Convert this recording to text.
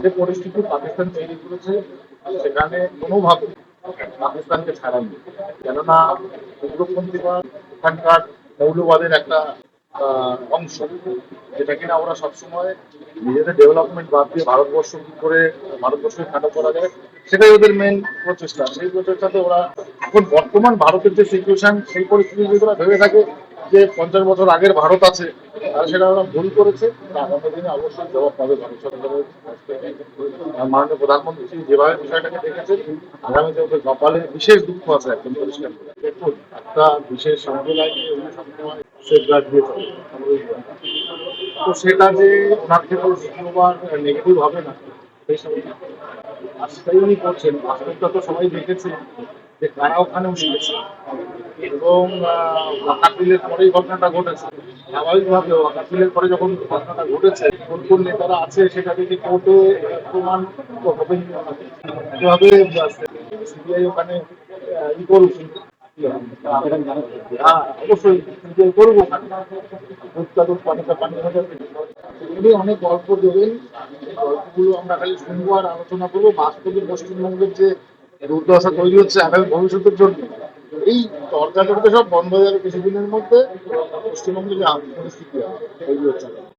যে পরিস্থিতি পাকিস্তান তৈরি করেছে সেখানে কোনোভাবে পাকিস্তানকে ছাড়ায়নি। কেননা উগ্রপন্থীরা এখানকার মৌলবাদের একটা অংশ, যেটা কিনা ওরা সবসময় নিজেদের ডেভেলপমেন্ট বাদ দিয়ে ভারতবর্ষ কি করে ভারতবর্ষকে খাটো করা যায় সেটাই ওদের মেন প্রচেষ্টা। সেই প্রচেষ্টাতে ওরা এখন বর্তমান ভারতের যে সিচুয়েশন সেই পরিস্থিতি যদি ওরা ভেবে থাকে যে 50 বছর আগের ভারত আছে, আর সেটা ওরা ভুল করেছে। আগামী দিনে অবশ্যই জবাব পাবে ভারত সরকারের কাছ থেকে। মাননীয় প্রধানমন্ত্রী যেভাবে বিষয়টাকে দেখেছেন, আগামীতে ওদের কপালে বিশেষ দুঃখ আছে একদম পরিষ্কার করে। দেখুন, একটা বিশেষ সম্প্রদায়কে উনি সবসময় সেফগার্ড দিয়ে চলে, তো সেটা যে ওনার ক্ষেত্রে দ্বিতীয়বার নেগেটিভ হবে না সেই সময় আর সেটাই উনি করছেন। বাস্তবটা তো সবাই দেখেছে যে কারা ওখানে উনি গেছে, এবং ওয়াকাতিলের পরেই ঘটনাটা ঘটেছে। স্বাভাবিকভাবে ওয়াকাতিলের পরে যখন ঘটনাটা ঘটেছে, কোন কোন নেতারা আছে সেটা যদি কোর্টে প্রমাণ তো হবেই। এভাবে সিবিআই ওখানে ই করুক, হ্যাঁ অবশ্যই সিবিআই করবো ওখানে উৎপাদন পানিটা পানি হয়ে যাবে। এগুলি অনেক গল্প দেবেন, এই গল্পগুলো আমরা খালি শুনবো আর আলোচনা করবো। বাস্তবে পশ্চিমবঙ্গের যে দুর্দশা তৈরি হচ্ছে আগামী ভবিষ্যতের জন্য, এই তর্কাতর্ক সব বন্ধ হয়ে যাবে কিছুদিনের মধ্যে। পশ্চিমবঙ্গের যে পরিস্থিতি তৈরি হচ্ছে।